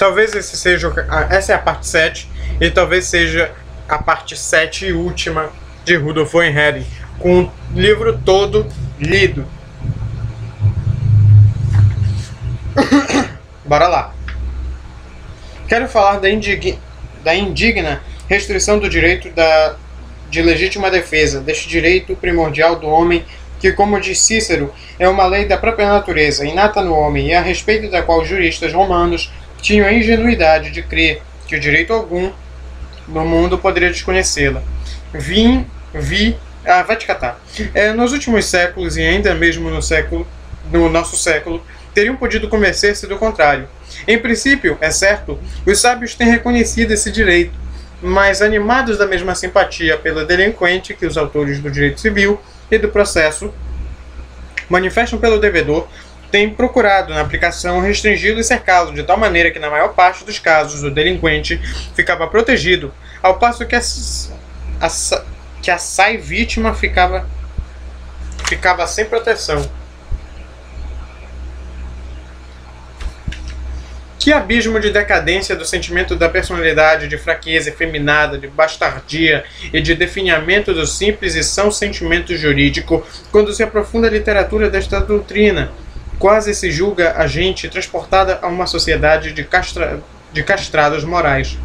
Talvez essa é a parte 7, e talvez seja a parte 7 e última de Rudolf von Ehring, com o livro todo lido. Bora lá. Quero falar da indigna restrição do direito de legítima defesa, deste direito primordial do homem que, como diz Cícero, é uma lei da própria natureza, inata no homem, e a respeito da qual os juristas romanos tinham a ingenuidade de crer que o direito algum no mundo poderia desconhecê-la. Vai te catar. Nos últimos séculos, e ainda mesmo no nosso século, teriam podido convencer-se do contrário. Em princípio, é certo, os sábios têm reconhecido esse direito, mas animados da mesma simpatia pelo delinquente que os autores do direito civil e do processo manifestam pelo devedor, têm procurado, na aplicação, restringi-lo e cercá-lo, de tal maneira que, na maior parte dos casos, o delinquente ficava protegido, ao passo que a sai vítima ficava sem proteção. Que abismo de decadência do sentimento da personalidade, de fraqueza efeminada, de bastardia e de definhamento do simples e são sentimento jurídico, quando se aprofunda a literatura desta doutrina. Quase se julga a gente transportada a uma sociedade de castrados morais.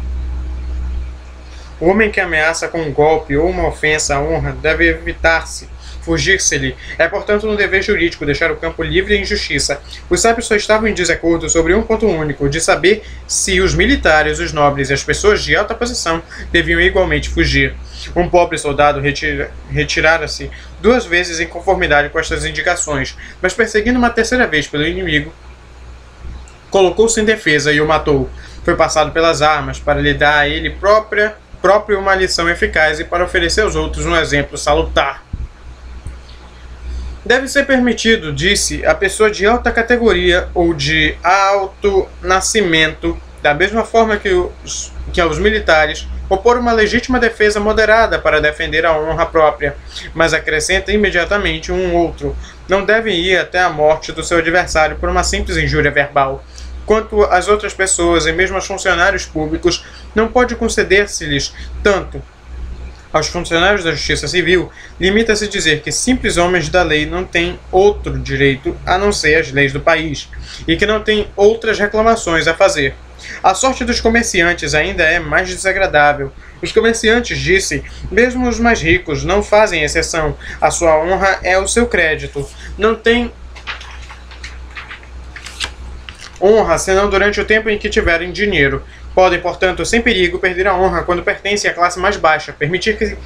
O homem que ameaça com um golpe ou uma ofensa à honra deve evitar-se, fugir-se-lhe. É, portanto, um dever jurídico deixar o campo livre de injustiça. Os sábios só estavam em desacordo sobre um ponto único, de saber se os militares, os nobres e as pessoas de alta posição deviam igualmente fugir. Um pobre soldado retirara-se 2 vezes em conformidade com estas indicações, mas perseguindo uma 3ª vez pelo inimigo, colocou-se em defesa e o matou. Foi passado pelas armas para lhe dar a ele próprio uma lição eficaz e para oferecer aos outros um exemplo salutar. Deve ser permitido, disse, a pessoa de alta categoria ou de alto nascimento, da mesma forma que aos militares, opor uma legítima defesa moderada para defender a honra própria, mas acrescenta imediatamente um outro. Não devem ir até a morte do seu adversário por uma simples injúria verbal. Quanto às outras pessoas e mesmo aos funcionários públicos, não pode conceder-se-lhes tanto. Aos funcionários da justiça civil, limita-se a dizer que simples homens da lei não têm outro direito a não ser as leis do país, e que não têm outras reclamações a fazer. A sorte dos comerciantes ainda é mais desagradável. Os comerciantes, disse, mesmo os mais ricos, não fazem exceção. A sua honra é o seu crédito. Não tem honra senão durante o tempo em que tiverem dinheiro. Podem, portanto, sem perigo, perder a honra quando pertencem à classe mais baixa, permitir que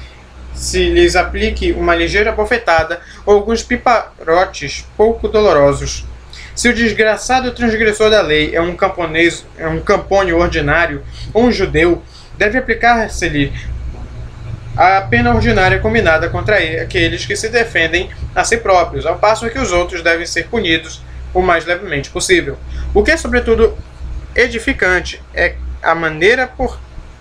se lhes aplique uma ligeira bofetada ou alguns piparotes pouco dolorosos. Se o desgraçado transgressor da lei é um campônio ordinário ou um judeu, deve aplicar-se-lhe a pena ordinária combinada contra aqueles que se defendem a si próprios, ao passo que os outros devem ser punidos o mais levemente possível. O que é, sobretudo, edificante é a maneira por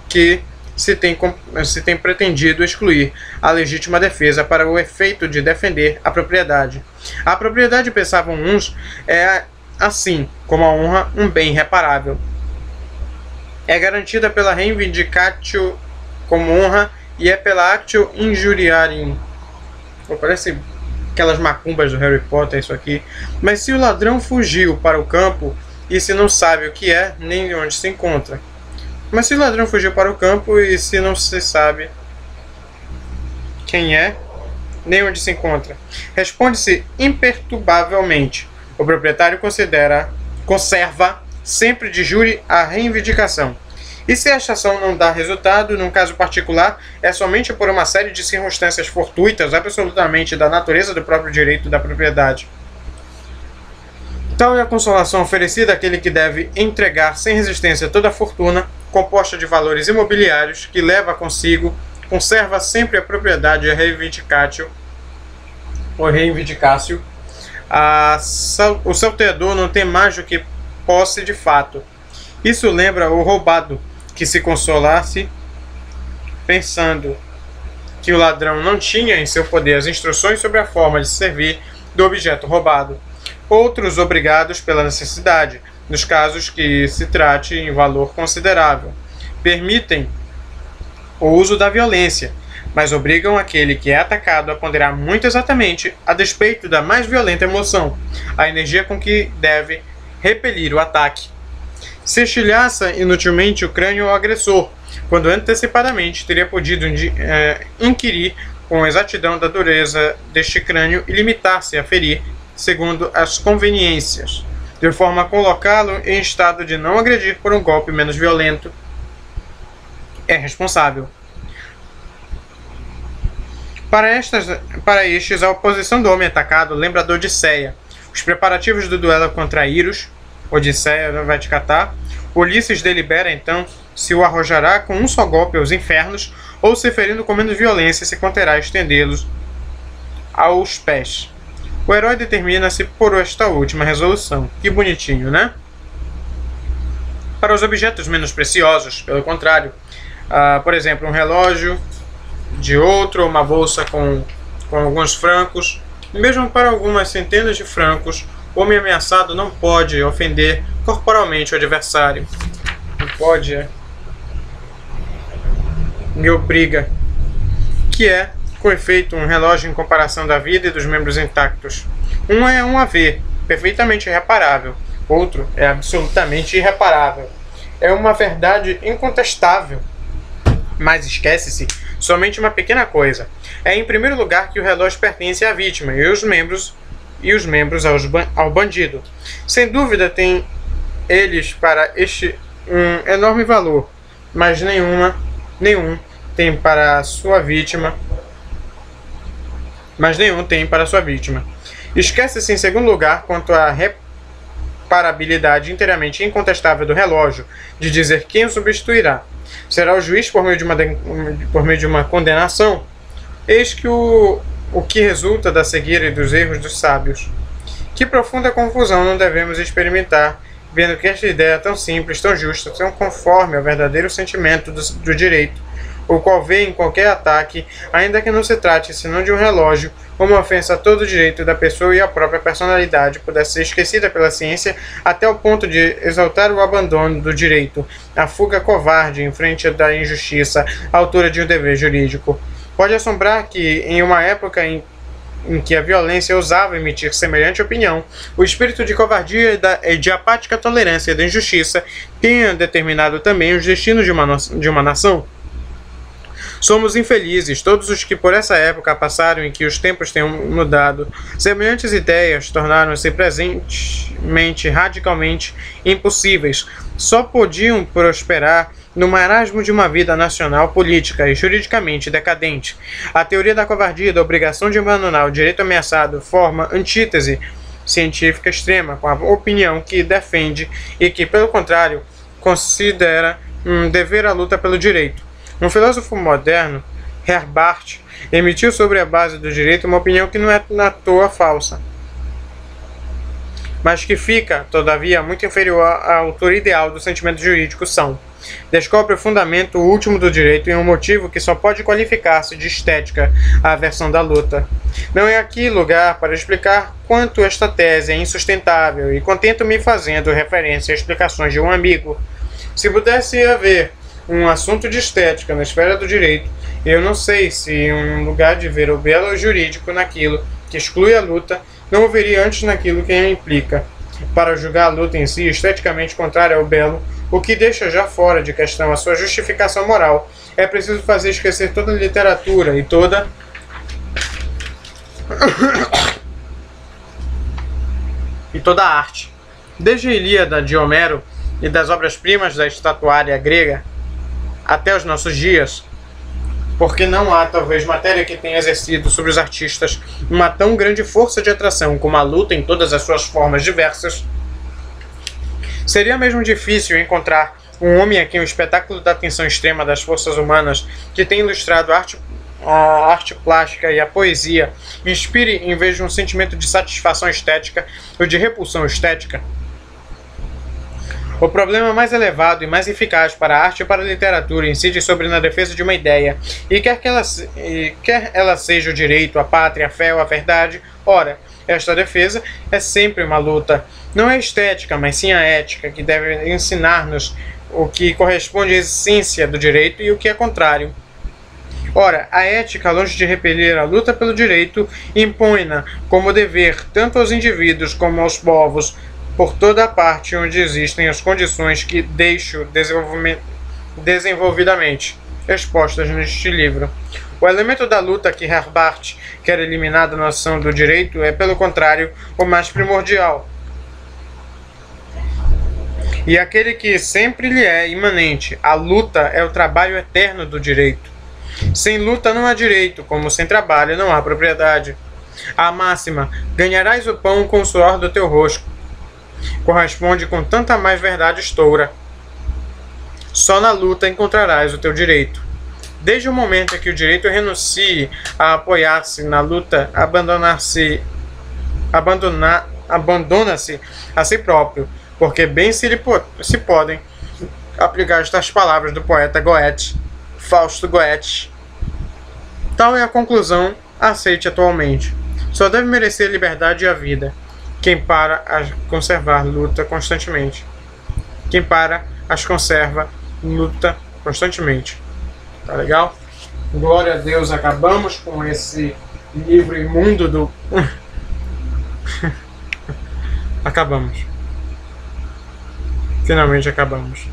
que se tem pretendido excluir a legítima defesa para o efeito de defender a propriedade. A propriedade, pensavam uns, é, assim como a honra, um bem reparável. É garantida pela reivindicatio como honra e é pela actio injuriarium. Parece aquelas macumbas do Harry Potter, isso aqui. Mas se o ladrão fugiu para o campo e se não sabe o que é, nem onde se encontra. Mas se o ladrão fugiu para o campo e se não se sabe quem é, nem onde se encontra, responde-se imperturbavelmente. O proprietário conserva sempre de júri a reivindicação. E se esta ação não dá resultado, num caso particular, é somente por uma série de circunstâncias fortuitas, absolutamente da natureza do próprio direito da propriedade. Tal é a consolação oferecida àquele que deve entregar sem resistência toda a fortuna, composta de valores imobiliários, que leva consigo, conserva sempre a propriedade a reivindicatio, ou reivindicatio. O salteador não tem mais do que posse de fato. Isso lembra o roubado, que se consolasse pensando que o ladrão não tinha em seu poder as instruções sobre a forma de servir do objeto roubado. Outros obrigados pela necessidade, nos casos que se trate em valor considerável. Permitem o uso da violência, mas obrigam aquele que é atacado a ponderar muito exatamente, a despeito da mais violenta emoção, a energia com que deve repelir o ataque. Se estilhaça inutilmente o crânio ao agressor, quando antecipadamente teria podido inquirir com exatidão da dureza deste crânio e limitar-se a ferir, segundo as conveniências, de forma a colocá-lo em estado de não agredir por um golpe menos violento, é responsável. Para estes, a oposição do homem atacado lembra da Odisseia. Os preparativos do duelo contra Iros, Odisseia vai te catar. Ulisses delibera então se o arrojará com um só golpe aos infernos ou se ferindo com menos violência se conterá estendê-los aos pés. O herói determina-se por esta última resolução. Que bonitinho, né? Para os objetos menos preciosos, pelo contrário, por exemplo, um relógio de outro, uma bolsa com alguns francos, mesmo para algumas centenas de francos, o homem ameaçado não pode ofender corporalmente o adversário. Não pode, me obriga. Que é, com efeito, um relógio em comparação da vida e dos membros intactos. Um é um haver, perfeitamente irreparável. Outro é absolutamente irreparável. É uma verdade incontestável. Mas esquece-se somente uma pequena coisa. É em primeiro lugar que o relógio pertence à vítima e os membros ao bandido. Sem dúvida tem eles para este um enorme valor, mas nenhum tem para sua vítima. Esquece-se em segundo lugar quanto à reparabilidade inteiramente incontestável do relógio, de dizer quem o substituirá. Será o juiz por meio de uma condenação? Eis que o que resulta da cegueira e dos erros dos sábios. Que profunda confusão não devemos experimentar, vendo que esta ideia tão simples, tão justa, tão conforme ao verdadeiro sentimento do direito, o qual vê em qualquer ataque, ainda que não se trate senão de um relógio, uma ofensa a todo o direito da pessoa e a própria personalidade, pudesse ser esquecida pela ciência até o ponto de exaltar o abandono do direito, a fuga covarde em frente da injustiça, à altura de um dever jurídico. Pode assombrar que, em uma época em que a violência ousava emitir semelhante opinião, o espírito de covardia e de apática tolerância da injustiça tenha determinado também os destinos de uma nação. Somos infelizes, todos os que por essa época passaram em que os tempos tenham mudado. Semelhantes ideias tornaram-se presentemente radicalmente impossíveis. Só podiam prosperar no marasmo de uma vida nacional política e juridicamente decadente. A teoria da covardia e da obrigação de abandonar o direito ameaçado forma antítese científica extrema com a opinião que defende e que, pelo contrário, considera um dever a luta pelo direito. Um filósofo moderno, Herbart, emitiu sobre a base do direito uma opinião que não é à toa falsa, mas que fica, todavia, muito inferior à altura ideal do sentimento jurídico são. Descobre o fundamento último do direito em um motivo que só pode qualificar-se de estética a aversão da luta. Não é aqui lugar para explicar quanto esta tese é insustentável e contento-me fazendo referência a explicações de um amigo. Se pudesse haver um assunto de estética na esfera do direito, eu não sei se em um lugar de ver o belo jurídico naquilo que exclui a luta, não o veria antes naquilo que a implica. Para julgar a luta em si esteticamente contrária ao belo, o que deixa já fora de questão a sua justificação moral, é preciso fazer esquecer toda a literatura e toda a arte. Desde a Ilíada de Homero e das obras-primas da estatuária grega até os nossos dias, porque não há talvez matéria que tenha exercido sobre os artistas uma tão grande força de atração como a luta em todas as suas formas diversas, seria mesmo difícil encontrar um homem a quem o espetáculo da tensão extrema das forças humanas, que tem ilustrado a arte plástica e a poesia, inspire, em vez de um sentimento de satisfação estética ou de repulsão estética. O problema mais elevado e mais eficaz para a arte e para a literatura incide sobre na defesa de uma ideia, e quer ela seja o direito, a pátria, a fé ou a verdade, ora, esta defesa é sempre uma luta Não é a estética, mas sim a ética, que deve ensinar-nos o que corresponde à essência do direito e o que é contrário. Ora, a ética, longe de repelir a luta pelo direito, impõe-na como dever tanto aos indivíduos como aos povos, por toda a parte onde existem as condições que deixo desenvolvidamente expostas neste livro. O elemento da luta que Herbart quer eliminar da noção do direito é, pelo contrário, o mais primordial, e aquele que sempre lhe é imanente. A luta é o trabalho eterno do direito. Sem luta não há direito, como sem trabalho não há propriedade. A máxima, ganharás o pão com o suor do teu rosto, corresponde com tanta mais verdade estoura. Só na luta encontrarás o teu direito. Desde o momento em que o direito renuncie a apoiar-se na luta, abandona-se a si próprio, porque bem se podem aplicar estas palavras do poeta Goethe, Fausto Goethe. Tal é a conclusão aceite atualmente. Só deve merecer a liberdade e a vida quem para as conservar luta constantemente. Quem para as conserva luta constantemente. Tá legal? Glória a Deus, acabamos com esse livro imundo do... Acabamos. Finalmente acabamos.